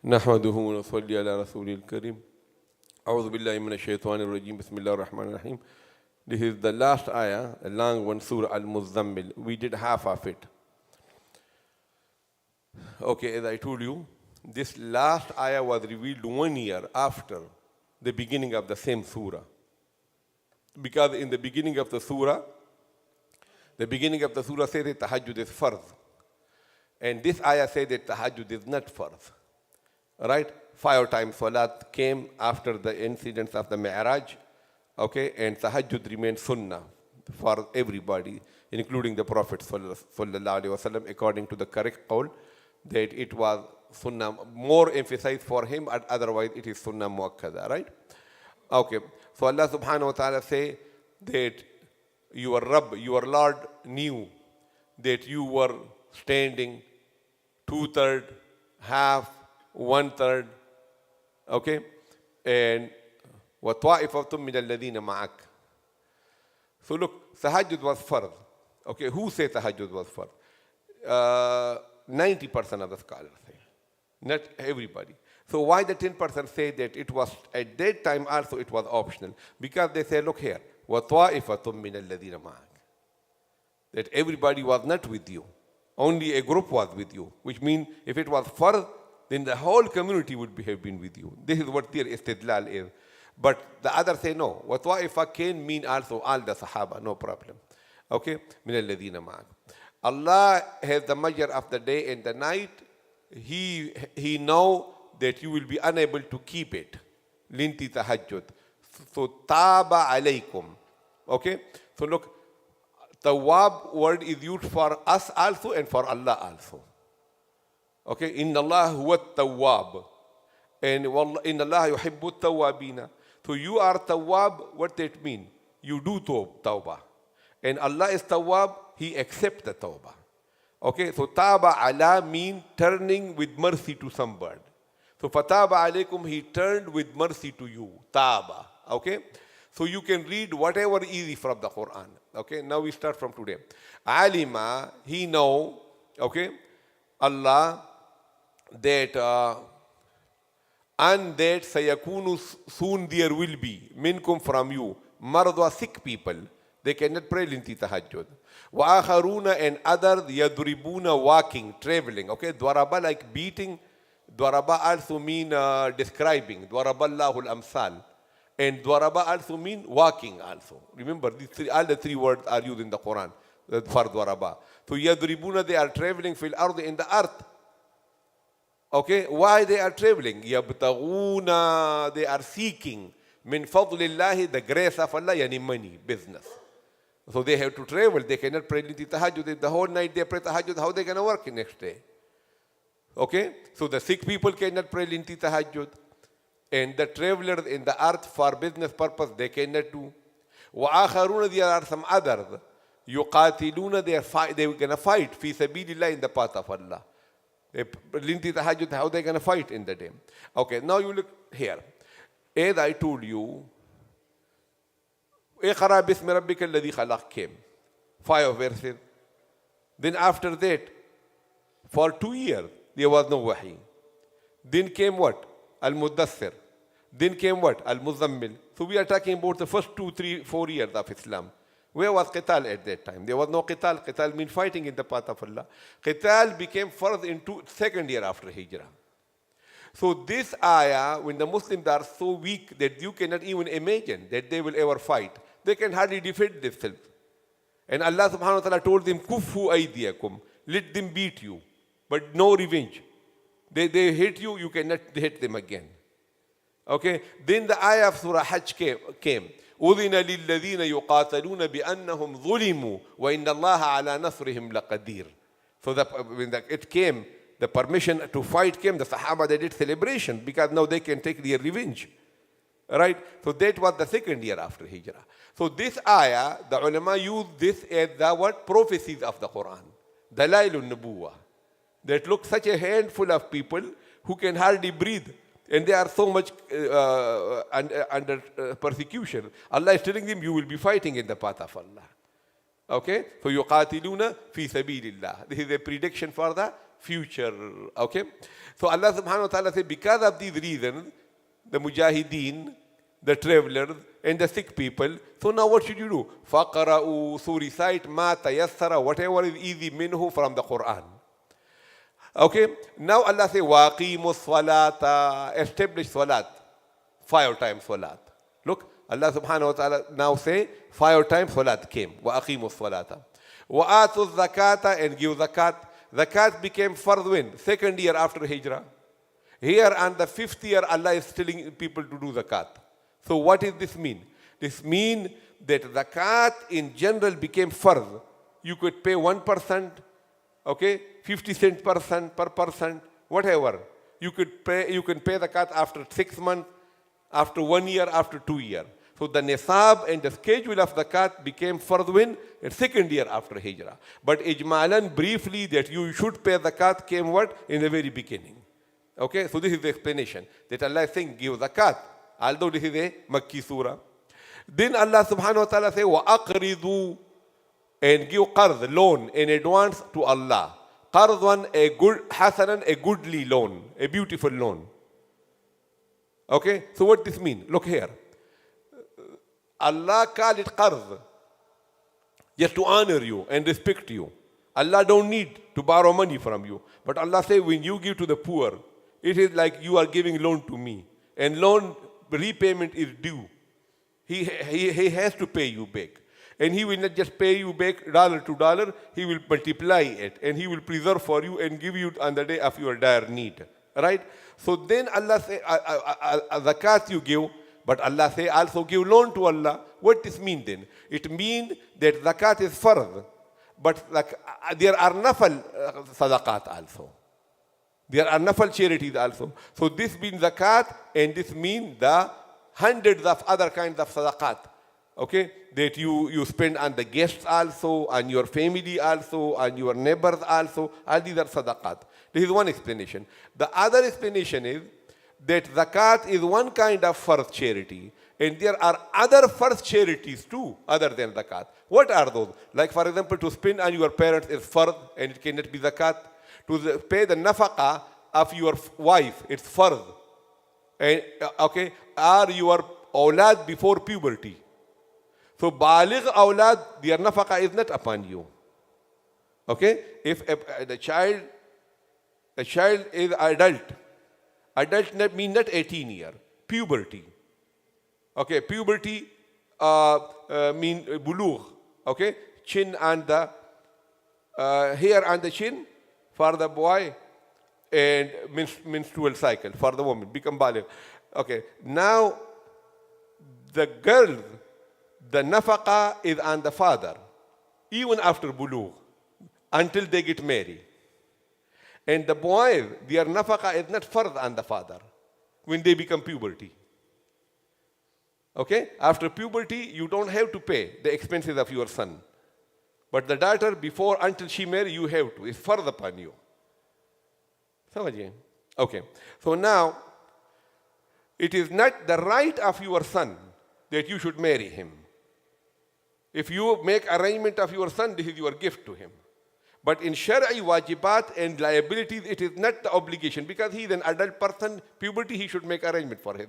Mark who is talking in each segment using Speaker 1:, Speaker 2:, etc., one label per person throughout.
Speaker 1: نحمده ونصلي على رسول الكريم أعوذ بالله من الشيطان الرجيم بسم الله الرحمن الرحيم. This is the last ayah, a long one, Surah Al-Muzzammil. We did half of it. Okay, as I told you, this last ayah was revealed 1 year after the beginning of the same surah. Because in the beginning of the surah says that tahajjud is fard. And this ayah says that tahajjud is not fard. Right? 5 times salat came after the incidents of the Mi'raj. Okay, and tahajjud remained sunnah for everybody, including the Prophet sallallahu alaihi wasallam, according to the correct qawl, that it was sunnah more emphasized for him, and otherwise it is sunnah muakkada, right? Okay, so Allah subhanahu wa ta'ala say that your Rabb, your Lord knew that you were standing 2/3, half, 1/3, okay, and وَطَائِفَةٌ مِّنَ الَّذِينَ مَعَكَ. So look, tahajjud was fard. Okay, who say tahajjud was fard? 90% of the scholars say, not everybody. So why the 10% say that it was, at that time also it was optional? Because they say, look here, وَطَائِفَةٌ مِّنَ الَّذِينَ مَعَكَ. That everybody was not with you. Only a group was with you. Which means if it was fard, then the whole community would have been with you. This is what their istidlal is. But the others say no. وَطَائِفَةٌ can mean also all the Sahaba, no problem. Okay? مِنَ الَّذِينَ مَعَكَ. Allah has the measure of the day and the night. He know that you will be unable to keep it. Linti tahajjud. So taba alaykum. Okay? So look, tawab word is used for us also and for Allah also. Okay? Inna Allah huwa tawwab. And inna Allah yuhibbu tawwabina. So you are tawwab, what that mean? You do tawbah. And Allah is tawwab, He accepts the tawbah. Okay, so taba ala mean turning with mercy to somebody. So fataba alaykum, He turned with mercy to you. Taba. Okay? So you can read whatever easy from the Qur'an. Okay, now we start from today. Alima, He know, okay, Allah, that and that sayakunu, soon there will be minkum, from you, mardwa, sick people, they cannot pray linti tahajjud. Wa akharuna, and others, yadribuna, walking, traveling. Okay, dwaraba like beating. Dwaraba also mean describing. Dwaraba Allahul amsal. And dwaraba also mean walking also. Remember, all the 3 words are used in the Quran for dwaraba. So yadribuna, they are traveling fil ard, in the earth. Okay, why they are traveling? Yabtaghuna, they are seeking min fadlillahi, the grace of Allah, yani money, business. So they have to travel. They cannot pray tahajjud. The whole night they pray tahajjud. How they going to work the next day? Okay, so the sick people cannot pray tahajjud. And the travelers in the earth for business purpose, they cannot do. Wa akharuna, there are some others. Yuqatiluna, they are going to fight fi sabilillah, in the path of Allah. Linti tahajjud, how they going to fight in the day? Okay, now you look here. As I told you, Iqra bismi rabbika alladhi khalaq came. 5 verses. Then after that, for 2 years, there was no wahi. Then came what? Al-Muddassir. Then came what? Al-Muzzammil. So we are talking about the first 2, 3, 4 years of Islam. Where was qital at that time? There was no qital. Qital means fighting in the path of Allah. Qital became first in 2nd year after Hijrah. So this ayah, when the Muslims are so weak that you cannot even imagine that they will ever fight, they can hardly defend themselves. And Allah subhanahu wa ta'ala told them, Kufu aydiyakum, let them beat you, but no revenge. They hate you, you cannot hate them again. Okay? Then the ayah of Surah Hajj came. أذن للذين يقاتلون بأنهم ظلموا وإن الله على نصرهم لقدير. So when it came, the permission to fight came, the Sahaba, they did celebration because now they can take their revenge. Right? So that was the 2nd year after Hijrah. So this ayah, the ulama used this as the what? Prophecies of the Quran. Dalailun Nubuwah. That look such a handful of people who can hardly breathe. And they are so much under persecution. Allah is telling them, you will be fighting in the path of Allah. Okay? So yuqatiluna fi sabilillah. This is a prediction for the future. Okay? So Allah subhanahu wa ta'ala said, because of these reasons, the mujahideen, the travelers, and the sick people, so now what should you do? فَقَرَأُوا, so recite مَا تَيَسَّرَ, whatever is easy minhu from the Qur'an. Okay? Now Allah says, وَاقِيمُوا الصَّلَاةَ, establish salat, 5 times salat. Look, Allah subhanahu wa ta'ala now say 5 times salat came. وَأَقِيمُوا الصَّلَاةَ وَآتُوا الزَّكَاةَ, and give zakat. Zakat became fard when? 2nd year after Hijrah. Here on the 5th year, Allah is telling people to do zakat. So what does this mean? This means that zakat in general became fard. You could pay 1%, okay, 50 cents per person, whatever. You can pay zakat after 6 months, after 1 year, after 2 years. So the nisab and the schedule of zakat became fard when? In 2nd year after Hijrah. But ijmalan, briefly, that you should pay zakat came what? In the very beginning. Okay, so this is the explanation. That Allah is saying, give zakat. Although this is a Makki surah. Then Allah subhanahu wa ta'ala says, وَأَقْرِضُوا, and give qard, loan, in advance to Allah. Qardwan, a good, hasanan, a goodly loan, a beautiful loan. Okay, so what this mean? Look here. Allah called it qard, just to honor you and respect you. Allah don't need to borrow money from you. But Allah say, when you give to the poor, it is like you are giving loan to me. And loan repayment is due. He has to pay you back. And he will not just pay you back dollar to dollar, he will multiply it. And he will preserve for you and give you on the day of your dire need. Right? So then Allah say, zakat you give, but Allah say also give loan to Allah. What does this mean then? It means that zakat is fard. But there are nafal sadaqat also. There are nafal charities also. So this means zakat, and this means the hundreds of other kinds of sadaqat. Okay? That you spend on the guests also, on your family also, on your neighbors also. All these are sadaqat. This is one explanation. The other explanation is that zakat is one kind of first charity. And there are other first charities too, other than zakat. What are those? Like, for example, to spend on your parents is fard, and it cannot be zakat. To pay the nafaqah of your wife, it's fard. And, okay, or your awlad before puberty. So, baligh awlad, their nafaqah is not upon you. Okay? If the child is adult means not 18 years, puberty. Okay, puberty mean bulugh. Okay, chin and the hair on the chin for the boy, and menstrual cycle for the woman, become baligh. Okay, now the girl, the nafaqah is on the father, even after bulugh, until they get married. And the boys, their nafaqah is not fard on the father when they become puberty. Okay? After puberty, you don't have to pay the expenses of your son. But the daughter, before, until she marries, you have to. It's fard upon you. Samajhe? Okay. So now, it is not the right of your son that you should marry him. If you make arrangement of your son, this is your gift to him. But in Shari'i wajibat and liabilities, it is not the obligation. Because he is an adult person, puberty, he should make arrangement for his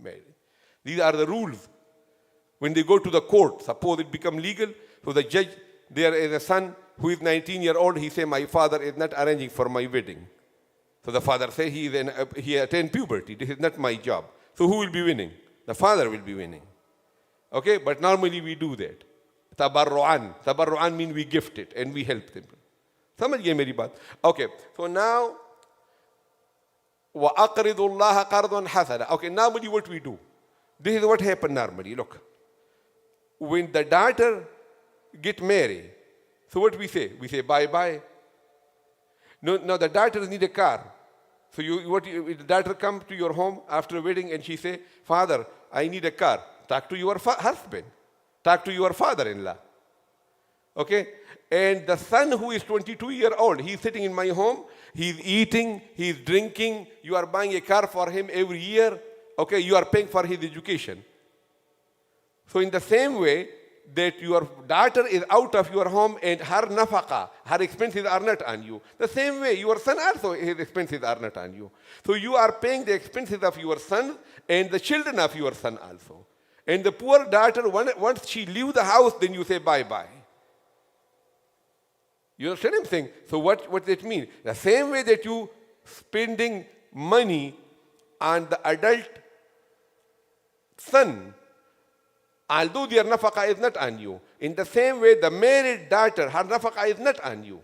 Speaker 1: marriage. These are the rules. When they go to the court, suppose it become legal, so the judge, there is a son who is 19-year-old, he say, my father is not arranging for my wedding. So the father say, he attained puberty, this is not my job. So who will be winning? The father will be winning. Okay, but normally we do that. Tabarru'an. Tabarru'an means we gift it and we help them. Samajh gaye meri baat? Okay, so now, وَأَقْرِضُ اللَّهَ قَرْضًا حَسَنًا. Okay, normally what we do? This is what happened normally. Look, when the daughter get married, so what we say? We say bye-bye. No, the daughters need a car. So the daughter comes to your home after a wedding and she say, Father, I need a car. Talk to your husband. Talk to your father-in-law. Okay? And the son who is 22-year-old, he's sitting in my home, he's eating, he's drinking, you are buying a car for him every year. Okay, you are paying for his education. So in the same way, that your daughter is out of your home and her nafaqa, her expenses are not on you. The same way, your son also, his expenses are not on you. So you are paying the expenses of your son and the children of your son also. And the poor daughter, once she leaves the house, then you say bye-bye. You understand what I'm saying? So what does it mean? The same way that you spending money on the adult son, although their nafaqa is not on you. In the same way, the married daughter, her nafaqa is not on you.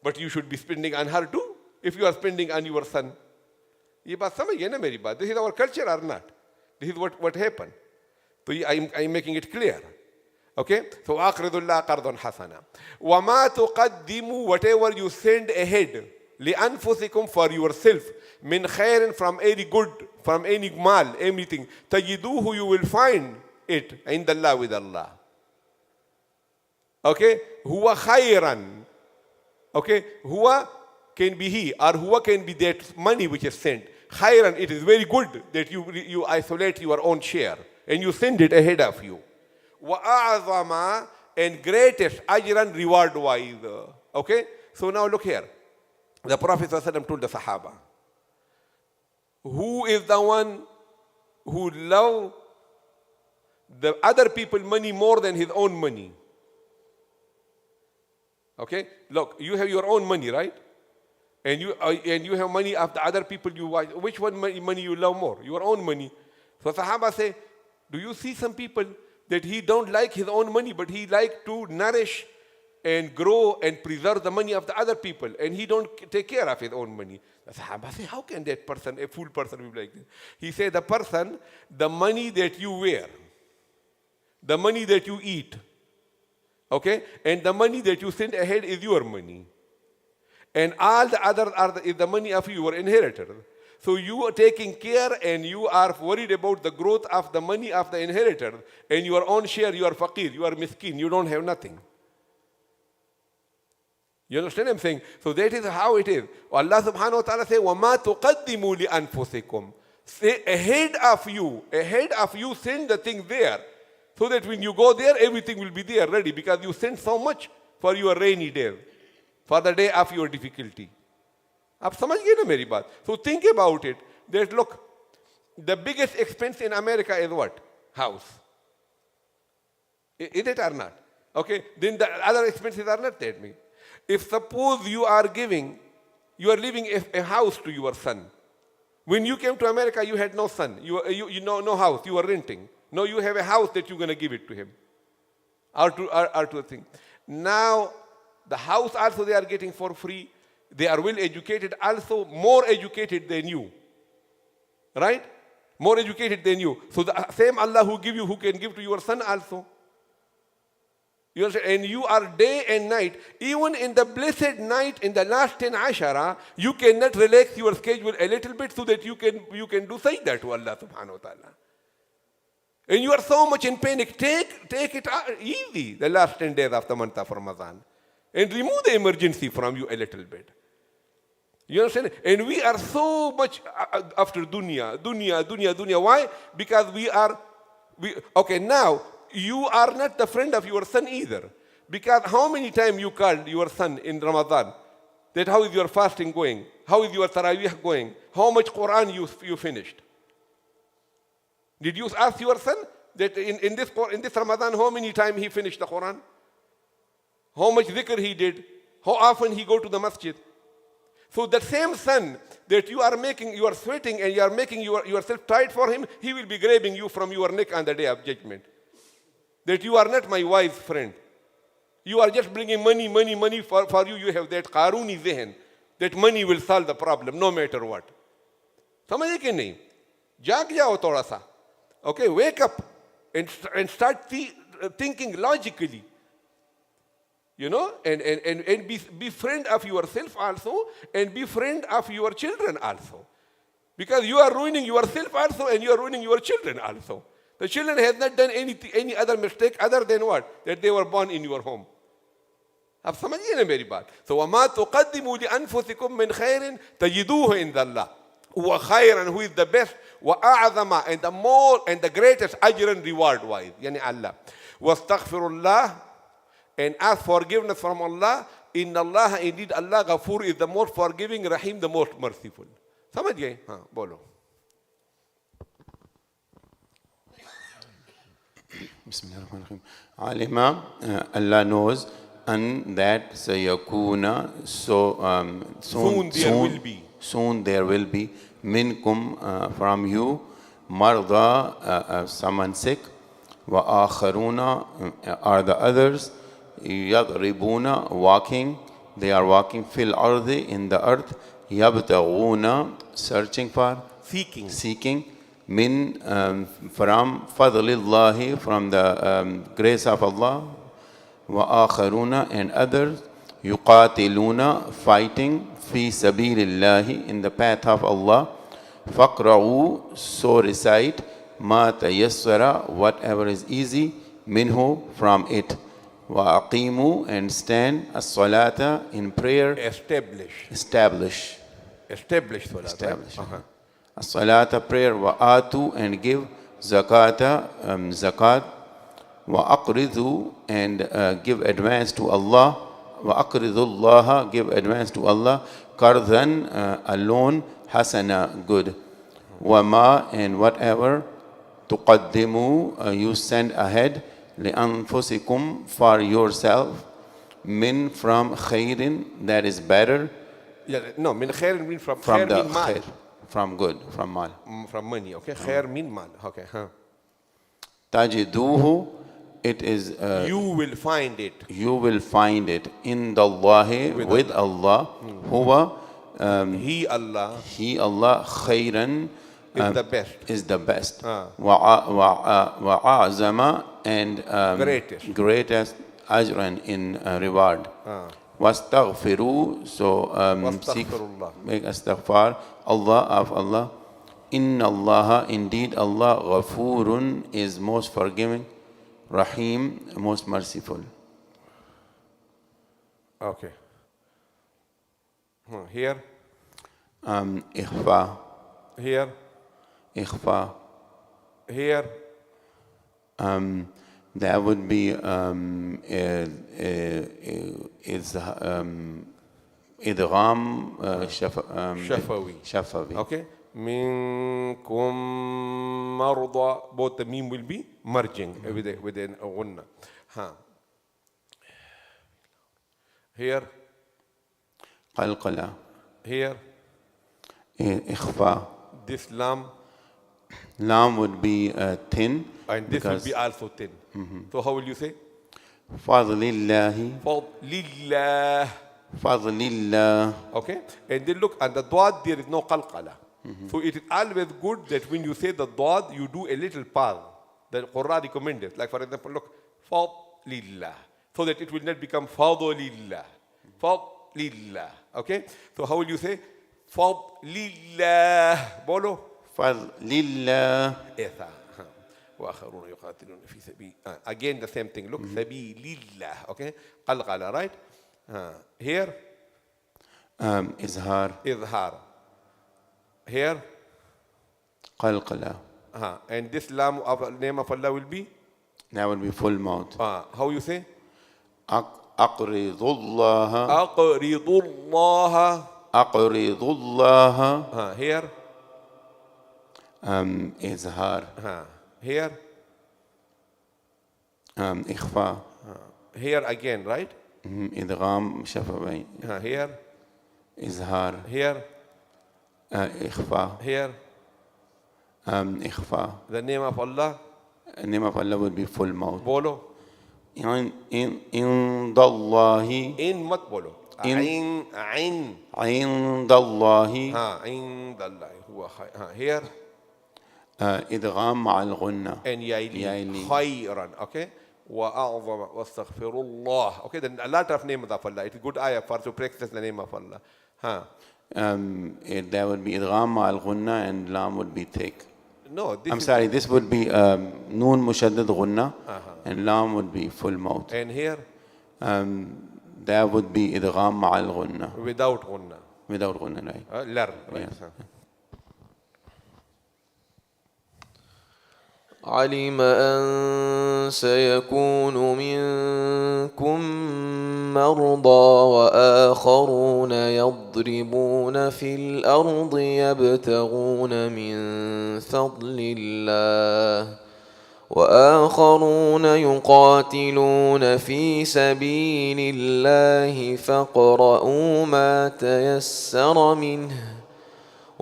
Speaker 1: But you should be spending on her too, if you are spending on your son. ये बात समझिए ना मेरी बात. This is our culture or not? This is what happened. So I'm making it clear. Okay? So أَقْرِضُ اللَّهَ قَرْضًا حَسَنًا وَمَا تُقَدِّمُوا, whatever you send ahead, لِأَنفُسِكُمْ, for yourself, مِنْ خَيْرٍ, from any good, from any mal, anything, تَجِدُوهُ, you will find it عند الله, with Allah. Okay? هُوَ خَيْرًا. Okay? هُوَ can be he, or huwa can be that money which is sent. Khairan, it is very good that you isolate your own share and you send it ahead of you. Wa a'zama, and greatest, ajran, reward wise. Okay? So now look here. The Prophet ﷺ told the Sahaba, who is the one who loves the other people's money more than his own money? Okay? Look, you have your own money, right? And you have money of the other people you watch. Which one money you love more? Your own money. So Sahaba say, do you see some people that he don't like his own money, but he like to nourish and grow and preserve the money of the other people, and he don't take care of his own money? The Sahaba say, how can that person, a fool person, be like this? He said, the person, the money that you wear, the money that you eat, okay, and the money that you send ahead is your money. And all the other is the money of your inheritor. So you are taking care and you are worried about the growth of the money of the inheritor, and your own share, you are faqir, you are miskin, you don't have nothing. You understand what I'm saying? So that is how it is. Allah subhanahu wa ta'ala says, وَمَا تُقَدِّمُوا لِأَنفُسِكُمْ. Say ahead of you send the thing there. So that when you go there, everything will be there ready, because you send so much for your rainy day, for the day of your difficulty. आप समझ गए ना मेरी बात? So think about it. That look, the biggest expense in America is what? House. Is it or not? Okay. Then the other expenses are not that big. If suppose you are leaving a house to your son. When you came to America, you had no son. You know no house. You were renting. Now you have a house that you're going to give it to him, or to a thing. Now the house also they are getting for free. They are well educated, also more educated than you. Right? More educated than you. So the same Allah who can give to your son also. You understand? And you are day and night, even in the blessed night, in the last 10 Ashara, you cannot relax your schedule a little bit so that you can do sajda to Allah subhanahu wa ta'ala. And you are so much in panic. Take it easy the last 10 days of the month of Ramadan. And remove the emergency from you a little bit. You understand? And we are so much after dunya. Why? Because okay, now, you are not the friend of your son either. Because how many times you called your son in Ramadan? That how is your fasting going? How is your Taraweeh going? How much Qur'an you finished? Did you ask your son that in this Ramadan, how many times he finished the Qur'an? How much dhikr he did? How often he go to the masjid? So the same son that you are sweating and you are making yourself tight for him, he will be grabbing you from your neck on the day of judgment. That you are not my wise friend. You are just bringing money for you. You have that Qaruni zehen, that money will solve the problem no matter what. समझे कि नहीं? जाग जाओ थोड़ा सा. Okay, wake up and start thinking logically. You know, and be friend of yourself also, and be friend of your children also. Because you are ruining yourself also, and you are ruining your children also. The children have not done any other mistake other than what? That they were born in your home. आप समझिए ना मेरी बात? So وَمَا تُقَدِّمُوا لِأَنفُسِكُم مِّنْ خَيْرٍ تَجِدُوهُ عِندَ اللَّهِ هُوَ خَيْرًا, who is the best, وَأَعْظَمَ, and the more and the greatest, ajran, reward wise, يعني Allah. wastaghfirullah, and ask forgiveness from Allah. Inna Allah, indeed Allah, Ghafoor is the most forgiving, Rahim the most merciful. समझ गए? हाँ बोलो.
Speaker 2: Bismillahirrahmanirrahim. Alima, Allah knows, and that sayakuna,
Speaker 1: Soon
Speaker 2: there will be minkum, from you, marda, someone sick, wa akharuna, are the others, yadribuna, walking, they are walking, fil ardi, in the earth, yabtaguna, searching for, seeking, min, from fadlillahi, from the grace of Allah, wa akharuna, and others, yuqatiluna, fighting, fi sabilillahi, in the path of Allah, faqra'u, so recite, ma tayassara, whatever is easy, minhu, from it, wa aqimu, and stand, as-salata, in prayer, establish
Speaker 1: salat.
Speaker 2: as-salata, prayer, wa atu, and give, zakata, zakat, wa aqridu, and give advance to Allah, wa aqridullaha, give advance to Allah, qardan, a loan, hasana, good, wa ma, and whatever, tuqaddimu, you send ahead, li'anfusikum, for yourself, min, from khairin, that is better,
Speaker 1: min khairin mean from
Speaker 2: the
Speaker 1: khair mean mal.
Speaker 2: khair, from good, from mal,
Speaker 1: from money, okay? Khair mean mal, okay?
Speaker 2: tajiduhu, it is
Speaker 1: you will find it
Speaker 2: in the Allahi, with Allah, huwa,
Speaker 1: he Allah
Speaker 2: khairan, is the best, wa a'zama, and greatest ajran, in reward, wastaghfiru, so seek, make astaghfar, Allah, of Allah, inna Allah, indeed Allah, ghafurun, is most forgiving, Rahim, most merciful.
Speaker 1: Okay. Here.
Speaker 2: Ikhfa.
Speaker 1: Here.
Speaker 2: Ikhfa.
Speaker 1: Here.
Speaker 2: That would be idgham, shafawi.
Speaker 1: Okay. Minkum marda. Both the meme will be merging within a gunna. Here.
Speaker 2: Qalqala.
Speaker 1: Here.
Speaker 2: Ikhfa.
Speaker 1: This lam.
Speaker 2: Lam would be thin.
Speaker 1: And this will be also thin. So how will you say?
Speaker 2: Fadlillahi. Fadlillah.
Speaker 1: Okay. And then look, and the dwad, there is no qalqala. So it is always good that when you say the dwad, you do a little pause. The Qur'an recommended. Like for example, look, fadlillah. So that it will not become fadlillah. Fadlillah. Okay. So how will you say? Fadlillah. Bolo.
Speaker 2: Fadlillah.
Speaker 1: وآخرون يقاتلون في سبيل. Again the same thing. Look, سبيل الله. Okay. قلقلة, right? Here. إظهار. Here.
Speaker 2: قلقلة.
Speaker 1: And this lam of name of Allah will be?
Speaker 2: That will be full mouth.
Speaker 1: How you say?
Speaker 2: أقرض الله.
Speaker 1: أقرض الله. Here.
Speaker 2: إظهار.
Speaker 1: Here.
Speaker 2: إخفاء.
Speaker 1: Here again, right?
Speaker 2: إدغام شفوي.
Speaker 1: Here.
Speaker 2: إظهار.
Speaker 1: Here.
Speaker 2: إخفاء.
Speaker 1: Here.
Speaker 2: إخفاء.
Speaker 1: The name of Allah?
Speaker 2: The name of Allah would be full mouth.
Speaker 1: Bolo.
Speaker 2: In الله.
Speaker 1: In mat bolo. عين.
Speaker 2: عند الله.
Speaker 1: عند الله هو here.
Speaker 2: إدغام مع الغنة.
Speaker 1: And يايلي. خيرا. Okay. وأعظم واستغفر الله. Okay. Then a lot of names of Allah. It's a good ayah for to practice the name of Allah.
Speaker 2: That would be إدغام مع الغنة, and lam would be thick.
Speaker 1: No,
Speaker 2: this would be noon mushaddad ghunna, and lam would be full mouth.
Speaker 1: And here?
Speaker 2: That would be idgham ma'al ghunna.
Speaker 1: Without ghunna.
Speaker 2: Without ghunna, right?
Speaker 1: Lar, right.
Speaker 2: Yes.
Speaker 3: علم أن سيكون منكم مرضى وآخرون يضربون في الأرض يبتغون من فضل الله وآخرون يقاتلون في سبيل الله فاقرؤوا ما تيسر منه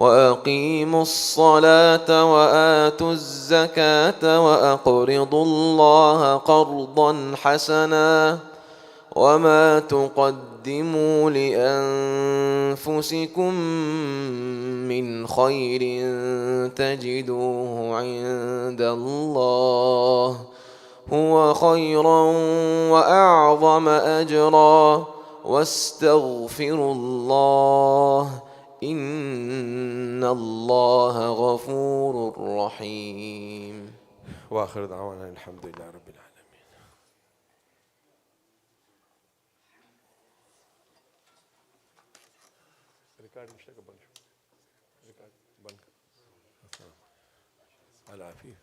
Speaker 3: وأقيموا الصلاة وآتوا الزكاة وأقرضوا الله قرضا حسنا وما تقدموا لأنفسكم من خير تجدوه عند الله هو خيرا وأعظم أجرا واستغفروا الله إن الله غفور رحيم.
Speaker 1: وآخر دعوانا الحمد لله رب العالمين. العافية.